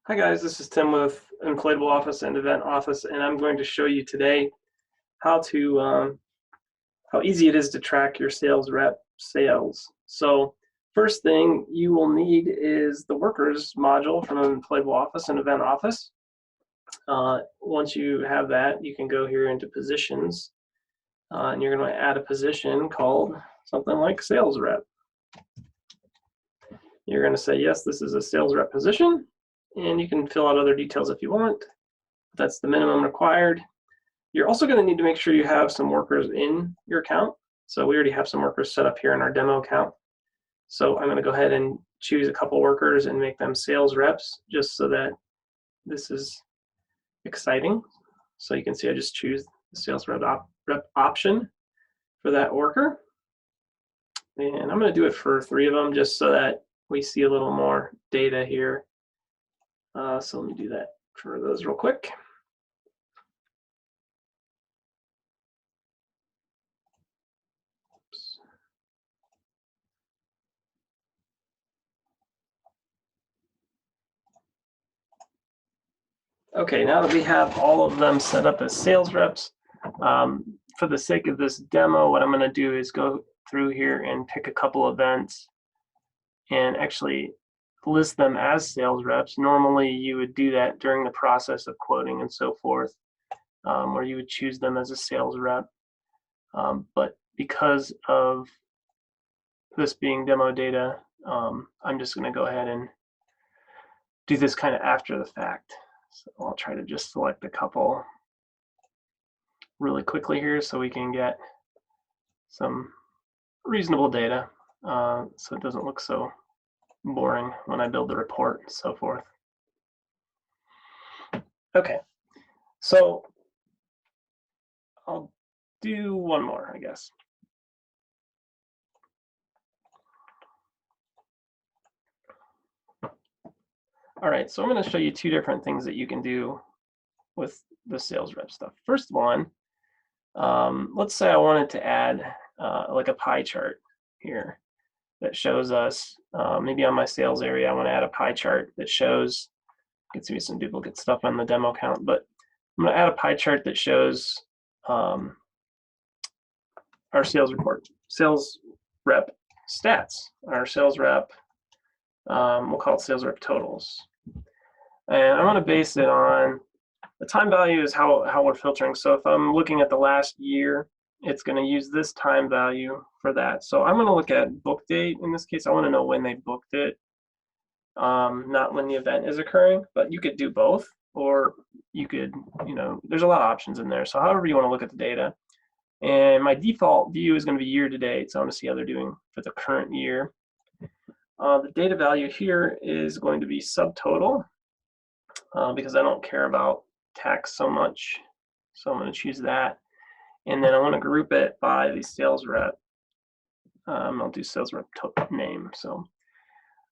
Hi guys, this is Tim with InflatableOffice and EventOffice, and I'm going to show you today how easy it is to track your sales rep sales. So first thing you will need is the workers module from InflatableOffice and EventOffice. Once you have that, you can go here into positions, and you're going to add a position called something like sales rep. You're going to say, yes, this is a sales rep position. And you can fill out other details if you want. That's the minimum required. You're also going to need to make sure you have some workers in your account. So we already have some workers set up here in our demo account. So I'm going to go ahead and choose a couple workers and make them sales reps, just so that this is exciting. So you can see I just choose the sales rep option for that worker. And I'm going to do it for 3 of them just so that we see a little more data here. So let me do that for those real quick. Oops. Okay, now that we have all of them set up as sales reps, for the sake of this demo, what I'm going to do is go through here and pick a couple events and actually list them as sales reps. Normally, you would do that during the process of quoting and so forth, where you would choose them as a sales rep. But because of this being demo data, I'm just going to go ahead and do this kind of after the fact. So I'll try to just select a couple really quickly here so we can get some reasonable data, so it doesn't look so boring when I build the report and so forth. Okay, so I'll do one more, I guess. All right, so I'm going to show you 2 different things that you can do with the sales rep stuff. First one, let's say I wanted to add like a pie chart here that shows us, maybe on my sales area, I want to add a pie chart that shows, you can see some duplicate stuff on the demo account, but I'm going to add a pie chart that shows our sales rep stats, our sales rep, we'll call it sales rep totals. And I want to base it on the time value is how we're filtering. So if I'm looking at the last year, it's going to use this time value for that. So I'm going to look at book date. In this case, I want to know when they booked it, not when the event is occurring, but you could do both, or you could, there's a lot of options in there. So however you want to look at the data. And my default view is going to be year to date. So I want to see how they're doing for the current year. The data value here is going to be subtotal, because I don't care about tax so much. So I'm going to choose that. And then I want to group it by the sales rep. I'll do sales rep name. So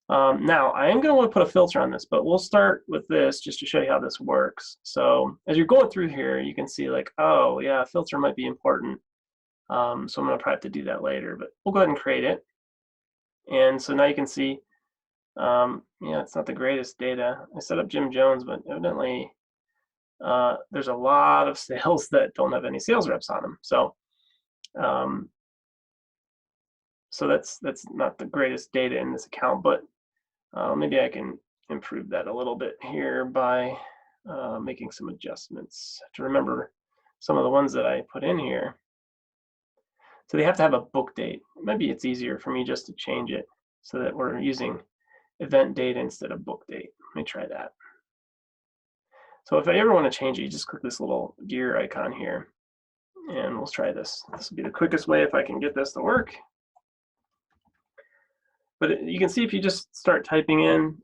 now I am going to want to put a filter on this, but we'll start with this just to show you how this works. So as you're going through here, you can see like, oh yeah, a filter might be important. So I'm going to probably have to do that later, but we'll go ahead and create it. And so now you can see, yeah, it's not the greatest data. I set up Jim Jones, but evidently there's a lot of sales that don't have any sales reps on them. So so that's not the greatest data in this account, but maybe I can improve that a little bit here by making some adjustments to remember some of the ones that I put in here. So they have to have a book date. Maybe it's easier for me just to change it so that we're using event date instead of book date. Let me try that. So if I ever want to change it, you just click this little gear icon here, and we'll try this. This will be the quickest way if I can get this to work. But you can see if you just start typing in,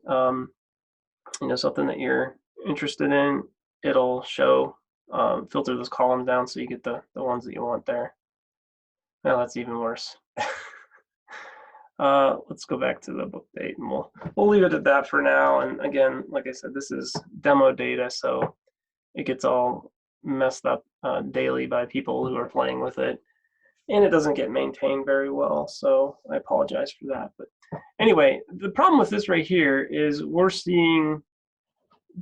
something that you're interested in, it'll show, filter those columns down so you get the ones that you want there. Now that's even worse. Let's go back to the book date, and we'll leave it at that for now. And again, like I said, this is demo data, so it gets all messed up daily by people who are playing with it, and it doesn't get maintained very well. So I apologize for that. But anyway, the problem with this right here is we're seeing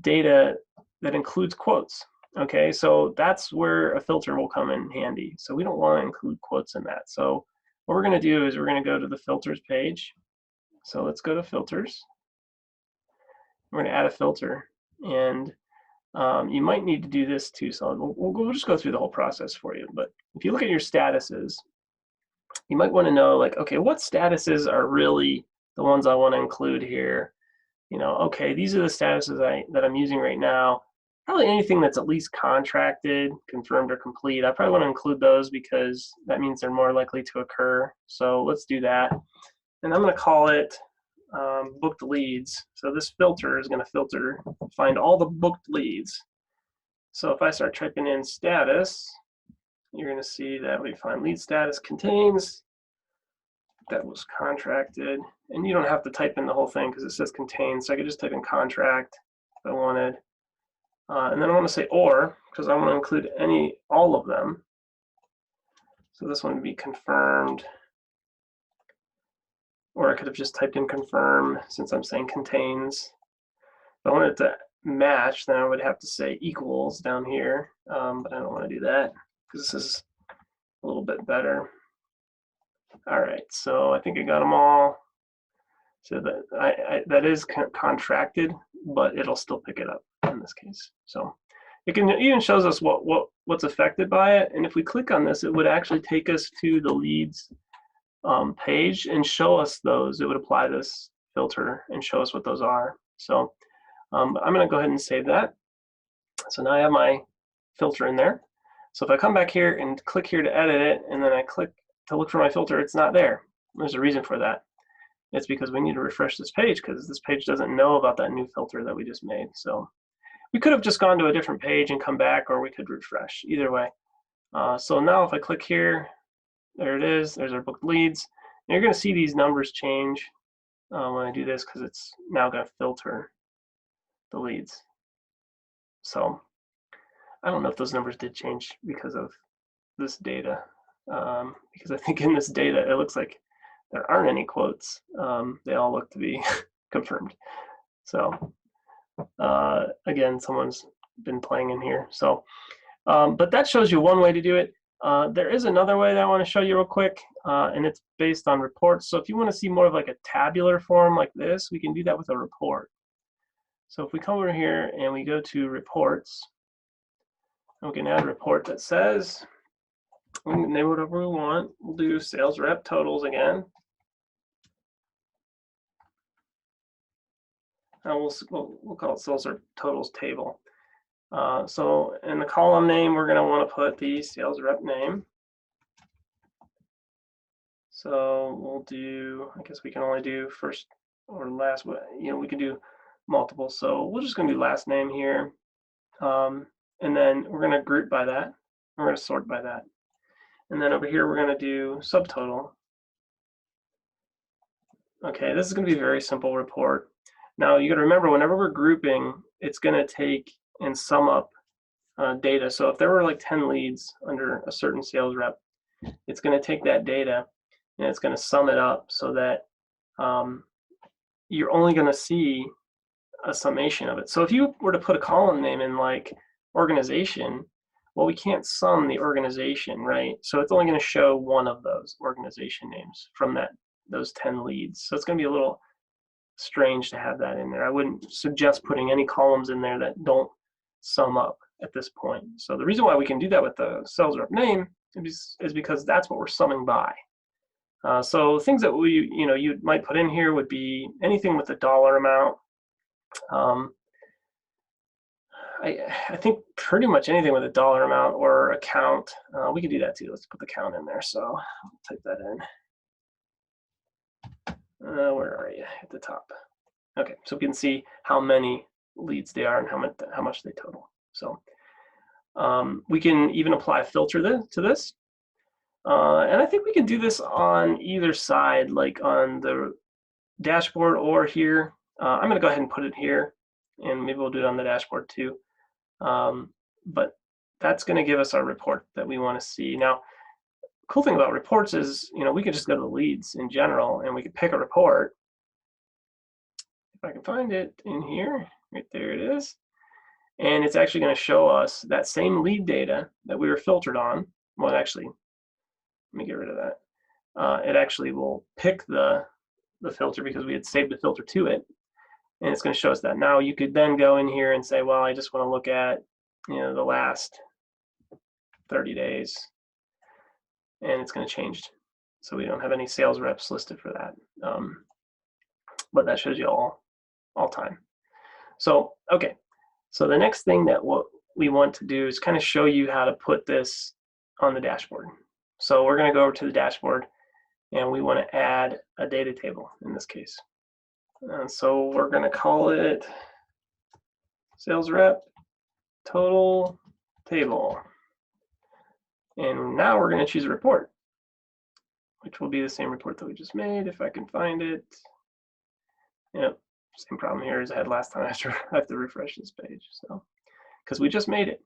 data that includes quotes. Okay, so that's where a filter will come in handy. So we don't want to include quotes in that. So what we're going to do is we're going to go to the filters page. So let's go to filters. We're going to add a filter, and you might need to do this too. So we'll just go through the whole process for you. But if you look at your statuses, you might want to know, like, okay, what statuses are really the ones I want to include here? You know, okay, these are the statuses that I'm using right now. Probably anything that's at least contracted, confirmed, or complete. I probably want to include those because that means they're more likely to occur. So let's do that. And I'm going to call it booked leads. So this filter is going to find all the booked leads. So if I start typing in status, you're going to see that we find lead status contains, that was contracted. And you don't have to type in the whole thing because it says contains. So I could just type in contract if I wanted. And then I want to say or, because I want to include all of them. So this one would be confirmed. Or I could have just typed in confirm since I'm saying contains. If I wanted it to match, then I would have to say equals down here. But I don't want to do that because this is a little bit better. All right, so I think I got them all. So that is contracted, but it'll still pick it up in this case. So it even shows us what's affected by it. And if we click on this, it would actually take us to the leads page and show us those. It would apply this filter and show us what those are. So I'm going to go ahead and save that. So now I have my filter in there. So if I come back here and click here to edit it, and then I click to look for my filter, it's not there. There's a reason for that. It's because we need to refresh this page because this page doesn't know about that new filter that we just made. So we could have just gone to a different page and come back, or we could refresh. Either way. So now if I click here, there it is. There's our booked leads. And you're going to see these numbers change when I do this because it's now going to filter the leads. So I don't know if those numbers did change because of this data. Because I think in this data, it looks like there aren't any quotes. They all look to be confirmed. So again, someone's been playing in here. So, but that shows you one way to do it. There is another way that I want to show you real quick, and it's based on reports. So if you want to see more of like a tabular form like this, we can do that with a report. So if we come over here and we go to reports, we can add a report that says, we can name whatever we want. We'll do sales rep totals again. And we'll call it sales rep totals table. So in the column name, we're going to want to put the sales rep name. So we'll do, I guess we can only do first or last, you know, we can do multiple. So we're just going to do last name here. And then we're going to group by that. We're going to sort by that. And then over here, we're going to do subtotal. Okay, this is going to be a very simple report. Now you got to remember, whenever we're grouping, it's going to take and sum up data. So if there were like 10 leads under a certain sales rep, it's going to take that data and it's going to sum it up so that you're only going to see a summation of it. So if you were to put a column name in like organization, well, we can't sum the organization, right? So it's only going to show one of those organization names from those 10 leads. So it's going to be a little strange to have that in there. I wouldn't suggest putting any columns in there that don't sum up at this point. So the reason why we can do that with the sales rep name is because that's what we're summing by. So things that you might put in here would be anything with a dollar amount. I think pretty much anything with a dollar amount or a count. We can do that too. Let's put the count in there. So I'll type that in. Where are you? At the top. Okay, so we can see how many leads they are and how much they total. So we can even apply a filter to this. And I think we can do this on either side, like on the dashboard or here. I'm going to go ahead and put it here, and maybe we'll do it on the dashboard too. But that's going to give us our report that we want to see. Now, cool thing about reports is, we can just go to the leads in general, and we can pick a report. If I can find it in here, right there it is. And it's actually going to show us that same lead data that we were filtered on. Well, actually, let me get rid of that. It actually will pick the filter because we had saved the filter to it. And it's going to show us that. Now you could then go in here and say, well, I just want to look at, the last 30 days. And it's going to change. So we don't have any sales reps listed for that. But that shows you all time. So, okay. So the next thing that what we want to do is kind of show you how to put this on the dashboard. So we're going to go over to the dashboard and we want to add a data table in this case. And so we're going to call it sales rep total table. And now we're going to choose a report, which will be the same report that we just made if I can find it. Yep, same problem here as I had last time. I have to refresh this page, so because we just made it.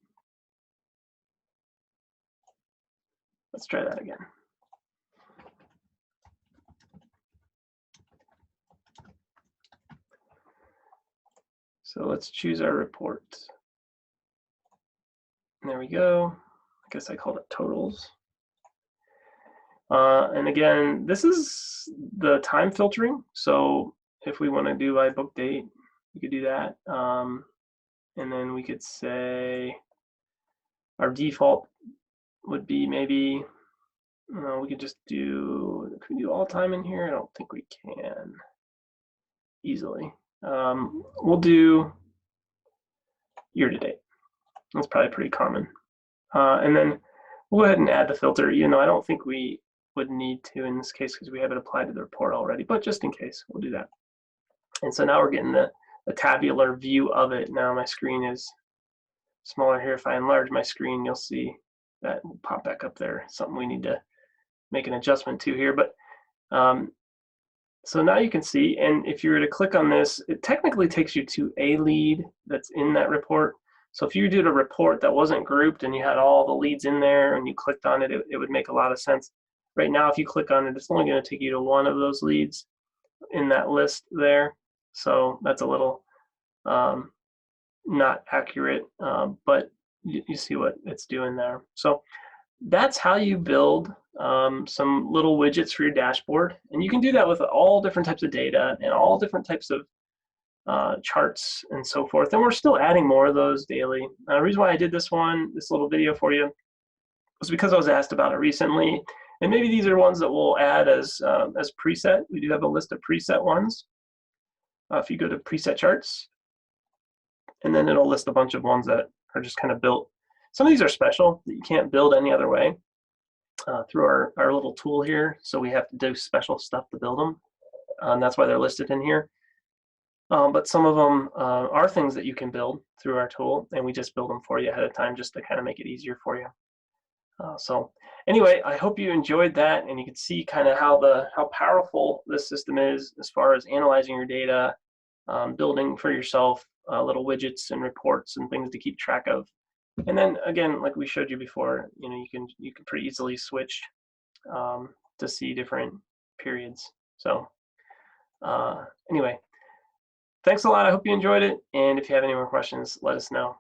Let's try that again. So let's choose our report. There we go. I guess I called it totals. And again, this is the time filtering. So if we want to do by book date, we could do that. And then we could say our default would be maybe, we could just do, can we do all time in here? I don't think we can easily. We'll do year to date. That's probably pretty common. And then we'll go ahead and add the filter, even though I don't think we would need to in this case because we have it applied to the report already, but just in case, we'll do that. And so now we're getting the tabular view of it. Now my screen is smaller here. If I enlarge my screen, you'll see that will pop back up there. Something we need to make an adjustment to here. But so now you can see, and if you were to click on this, it technically takes you to a lead that's in that report. So if you did a report that wasn't grouped and you had all the leads in there and you clicked on it, it would make a lot of sense. Right now, if you click on it, it's only going to take you to one of those leads in that list there. So that's a little not accurate, but you see what it's doing there. So that's how you build some little widgets for your dashboard. And you can do that with all different types of data and all different types of charts and so forth. And we're still adding more of those daily. The reason why I did this little video for you was because I was asked about it recently. And maybe these are ones that we'll add as preset. We do have a list of preset ones. If you go to preset charts, and then it'll list a bunch of ones that are just kind of built. Some of these are special that you can't build any other way through our little tool here. So we have to do special stuff to build them. And that's why they're listed in here. But some of them are things that you can build through our tool, and we just build them for you ahead of time just to kind of make it easier for you. So anyway, I hope you enjoyed that, and you can see kind of how powerful this system is as far as analyzing your data, building for yourself little widgets and reports and things to keep track of. And then again, like we showed you before, you can pretty easily switch to see different periods. So anyway, thanks a lot. I hope you enjoyed it. And if you have any more questions, let us know.